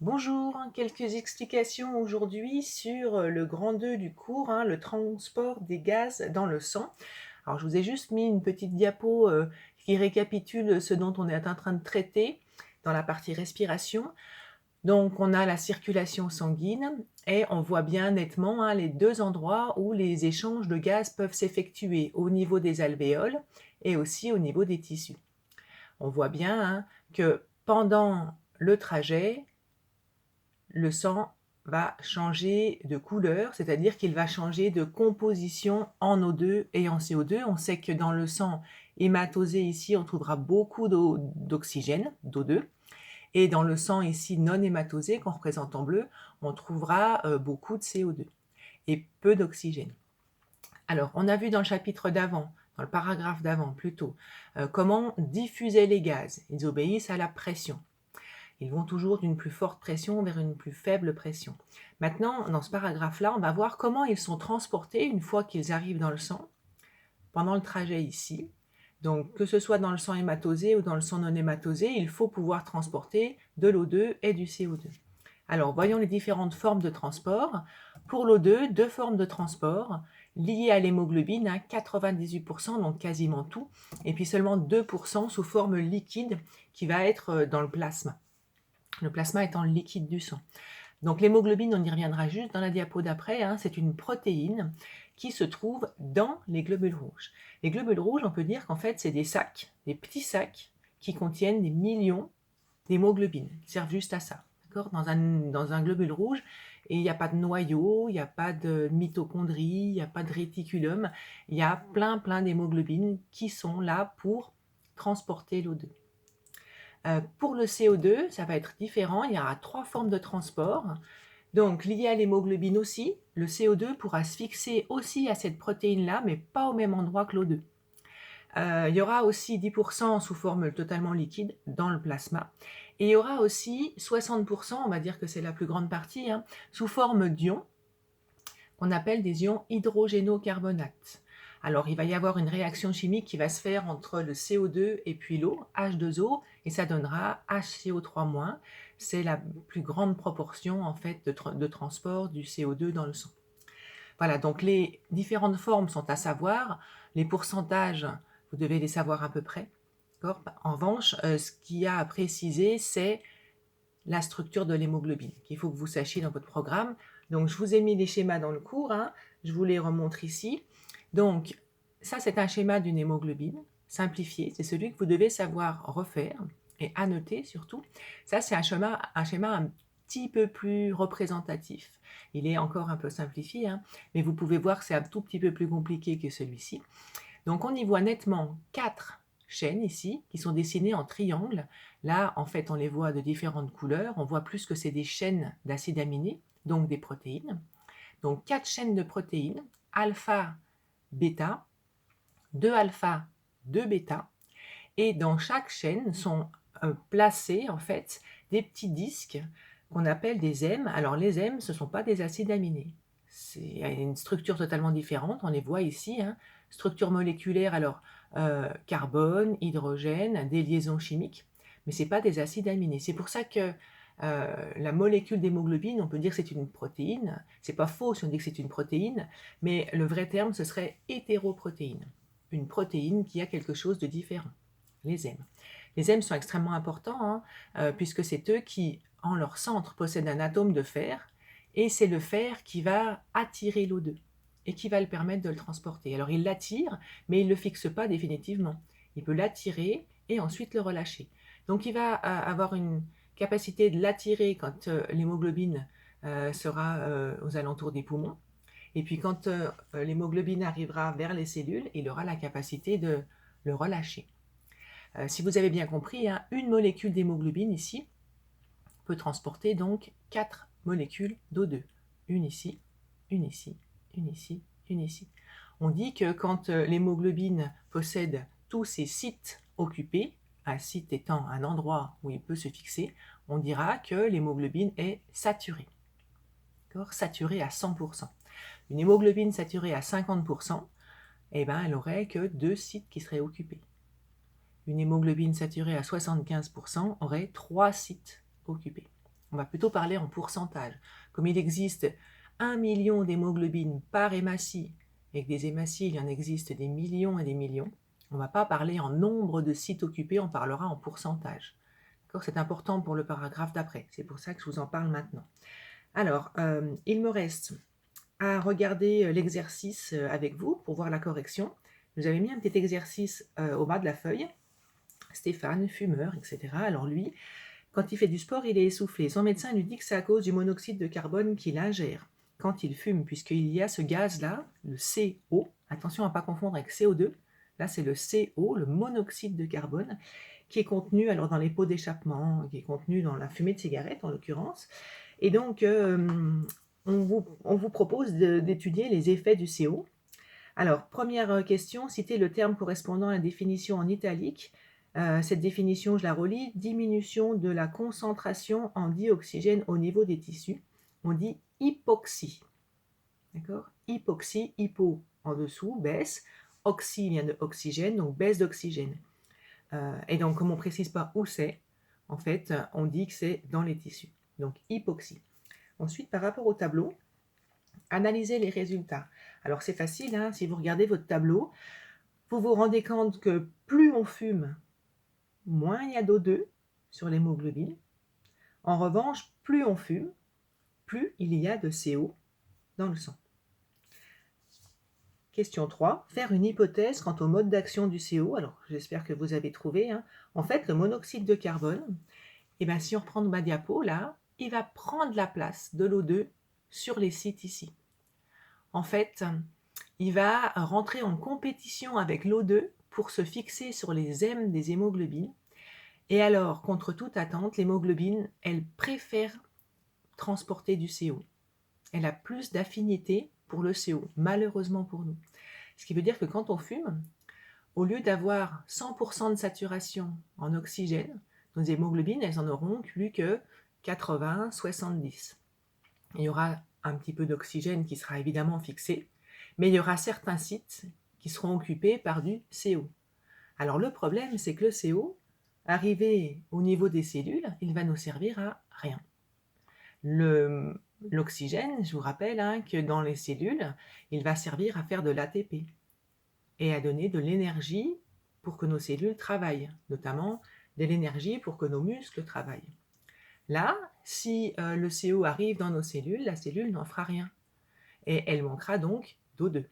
Bonjour, quelques explications aujourd'hui sur le grand 2 du cours, le transport des gaz dans le sang. Alors je vous ai juste mis une petite diapo qui récapitule ce dont on est en train de traiter dans la partie respiration. Donc on a la circulation sanguine et on voit bien nettement les deux endroits où les échanges de gaz peuvent s'effectuer, au niveau des alvéoles et aussi au niveau des tissus. On voit bien que pendant le trajet, le sang va changer de couleur, c'est-à-dire qu'il va changer de composition en O2 et en CO2. On sait que dans le sang hématosé ici, on trouvera beaucoup d'oxygène, d'O2, et dans le sang ici non hématosé, qu'on représente en bleu, on trouvera beaucoup de CO2 et peu d'oxygène. Alors, on a vu dans le chapitre d'avant, dans le paragraphe d'avant plutôt, comment diffuser les gaz. Ils obéissent à la pression. Ils vont toujours d'une plus forte pression vers une plus faible pression. Maintenant, dans ce paragraphe-là, on va voir comment ils sont transportés une fois qu'ils arrivent dans le sang, pendant le trajet ici. Donc, que ce soit dans le sang hématosé ou dans le sang non hématosé, il faut pouvoir transporter de l'O2 et du CO2. Alors, voyons les différentes formes de transport. Pour l'O2, deux formes de transport liées à l'hémoglobine, 98%, donc quasiment tout, et puis seulement 2% sous forme liquide qui va être dans le plasma. Le plasma étant le liquide du sang. Donc l'hémoglobine, on y reviendra juste dans la diapo d'après, c'est une protéine qui se trouve dans les globules rouges. Les globules rouges, on peut dire qu'en fait, c'est des sacs, des petits sacs qui contiennent des millions d'hémoglobines, qui servent juste à ça. Dans un globule rouge, et il n'y a pas de noyau, il n'y a pas de mitochondrie, il n'y a pas de réticulum, il y a plein d'hémoglobines qui sont là pour transporter l'O2. Pour le CO2, ça va être différent. Il y aura trois formes de transport. Donc, lié à l'hémoglobine aussi, le CO2 pourra se fixer aussi à cette protéine-là, mais pas au même endroit que l'O2. Il y aura aussi 10% sous forme totalement liquide dans le plasma. Et il y aura aussi 60%, on va dire que c'est la plus grande partie, sous forme d'ions, qu'on appelle des ions hydrogénocarbonates. Alors, il va y avoir une réaction chimique qui va se faire entre le CO2 et puis l'eau, H2O, et ça donnera HCO3-. C'est la plus grande proportion en fait de transport du CO2 dans le sang. Voilà, donc les différentes formes sont à savoir. Les pourcentages, vous devez les savoir à peu près. En revanche, ce qu'il y a à préciser, c'est la structure de l'hémoglobine qu'il faut que vous sachiez dans votre programme. Donc, je vous ai mis les schémas dans le cours, je vous les remontre ici. Donc, ça, c'est un schéma d'une hémoglobine simplifié. C'est celui que vous devez savoir refaire et annoter surtout. Ça, c'est un schéma un petit peu plus représentatif. Il est encore un peu simplifié, mais vous pouvez voir que c'est un tout petit peu plus compliqué que celui-ci. Donc, on y voit nettement 4 chaînes ici, qui sont dessinées en triangle. Là, en fait, on les voit de différentes couleurs. On voit plus que c'est des chaînes d'acides aminés, donc des protéines. Donc, 4 chaînes de protéines, alpha, bêta, 2 alpha, 2 bêta. Et dans chaque chaîne sont placés, en fait, des petits disques qu'on appelle des hèmes. Alors, les hèmes, ce ne sont pas des acides aminés. C'est une structure totalement différente. On les voit ici, structure moléculaire, alors carbone, hydrogène, des liaisons chimiques, mais ce n'est pas des acides aminés. C'est pour ça que la molécule d'hémoglobine, on peut dire que c'est une protéine. C'est pas faux si on dit que c'est une protéine, mais le vrai terme, ce serait hétéroprotéine. Une protéine qui a quelque chose de différent, les hèmes. Les hèmes sont extrêmement importants, puisque c'est eux qui, en leur centre, possèdent un atome de fer, et c'est le fer qui va attirer l'O2 et qui va le permettre de le transporter. Alors il l'attire, mais il ne le fixe pas définitivement. Il peut l'attirer et ensuite le relâcher. Donc il va avoir une capacité de l'attirer quand l'hémoglobine sera aux alentours des poumons. Et puis quand l'hémoglobine arrivera vers les cellules, il aura la capacité de le relâcher. Si vous avez bien compris, une molécule d'hémoglobine ici peut transporter donc 4 molécules d'O2. Une ici, une ici, une ici, une ici. On dit que quand l'hémoglobine possède tous ces sites occupés, un site étant un endroit où il peut se fixer, on dira que l'hémoglobine est saturée. Saturée à 100%. Une hémoglobine saturée à 50%, elle n'aurait que 2 sites qui seraient occupés. Une hémoglobine saturée à 75% aurait 3 sites occupés. On va plutôt parler en pourcentage. Comme il existe 1 million d'hémoglobines par hématie, et que des hématies, il y en existe des millions et des millions, on ne va pas parler en nombre de sites occupés, on parlera en pourcentage. C'est important pour le paragraphe d'après, c'est pour ça que je vous en parle maintenant. Alors, il me reste à regarder l'exercice avec vous pour voir la correction. Je vous avais mis un petit exercice au bas de la feuille. Stéphane, fumeur, etc. Alors lui, quand il fait du sport, il est essoufflé. Son médecin lui dit que c'est à cause du monoxyde de carbone qu'il ingère quand il fume, puisqu'il y a ce gaz-là, le CO. Attention à ne pas confondre avec CO2. Là, c'est le CO, le monoxyde de carbone, qui est contenu alors dans les pots d'échappement, qui est contenu dans la fumée de cigarette en l'occurrence. Et donc, on vous propose d'étudier les effets du CO. Alors, première question, citez le terme correspondant à la définition en italique. Cette définition, je la relis, diminution de la concentration en dioxygène au niveau des tissus. On dit hypoxie. D'accord? Hypoxie, hypo en dessous, baisse. Oxy vient de oxygène, donc baisse d'oxygène. Et donc, comme on ne précise pas où c'est, en fait, on dit que c'est dans les tissus. Donc, hypoxie. Ensuite, par rapport au tableau, analysez les résultats. Alors, c'est facile, hein, si vous regardez votre tableau, vous vous rendez compte que plus on fume, moins il y a d'O2 sur l'hémoglobine. En revanche, plus on fume, plus il y a de CO dans le sang. Question 3. Faire une hypothèse quant au mode d'action du CO. Alors, j'espère que vous avez trouvé. Hein. En fait, le monoxyde de carbone, si on reprend ma diapo, là, il va prendre la place de l'O2 sur les sites ici. En fait, il va rentrer en compétition avec l'O2 pour se fixer sur les M des hémoglobines. Et alors, contre toute attente, l'hémoglobine, elle préfère transporter du CO. Elle a plus d'affinité pour le CO, malheureusement pour nous. Ce qui veut dire que quand on fume, au lieu d'avoir 100% de saturation en oxygène, nos hémoglobines, elles en auront plus que 80, 70. Il y aura un petit peu d'oxygène qui sera évidemment fixé, mais il y aura certains sites qui seront occupés par du CO. Alors le problème, c'est que le CO, arrivé au niveau des cellules, il va nous servir à rien. L'oxygène, je vous rappelle que dans les cellules, il va servir à faire de l'ATP et à donner de l'énergie pour que nos cellules travaillent, notamment de l'énergie pour que nos muscles travaillent. Là, si le CO arrive dans nos cellules, la cellule n'en fera rien. Et elle manquera donc d'O2.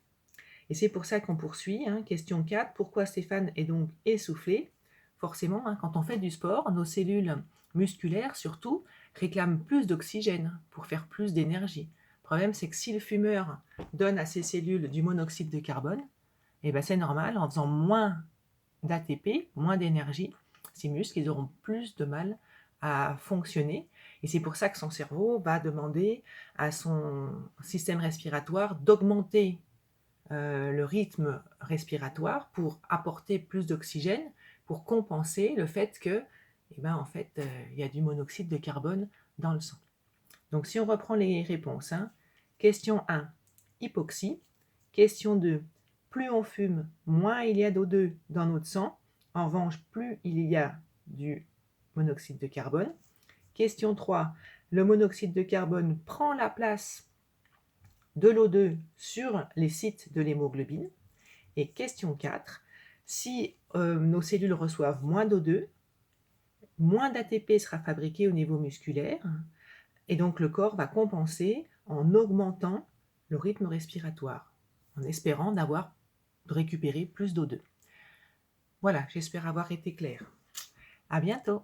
Et c'est pour ça qu'on poursuit. Question 4. Pourquoi Stéphane est donc essoufflé? Forcément, quand on fait du sport, nos cellules musculaires, surtout, réclament plus d'oxygène pour faire plus d'énergie. Le problème, c'est que si le fumeur donne à ses cellules du monoxyde de carbone, c'est normal, en faisant moins d'ATP, moins d'énergie, ces muscles, ils auront plus de mal à fonctionner. Et c'est pour ça que son cerveau va demander à son système respiratoire d'augmenter le rythme respiratoire pour apporter plus d'oxygène, pour compenser le fait que, il y a du monoxyde de carbone dans le sang. Donc si on reprend les réponses, question 1, hypoxie. Question 2, plus on fume, moins il y a d'O2 dans notre sang. En revanche, plus il y a du monoxyde de carbone. Question 3, le monoxyde de carbone prend la place de l'O2 sur les sites de l'hémoglobine. Et question 4, si nos cellules reçoivent moins d'O2, moins d'ATP sera fabriqué au niveau musculaire, et donc le corps va compenser en augmentant le rythme respiratoire, en espérant de récupérer plus d'O2. Voilà, j'espère avoir été claire. À bientôt.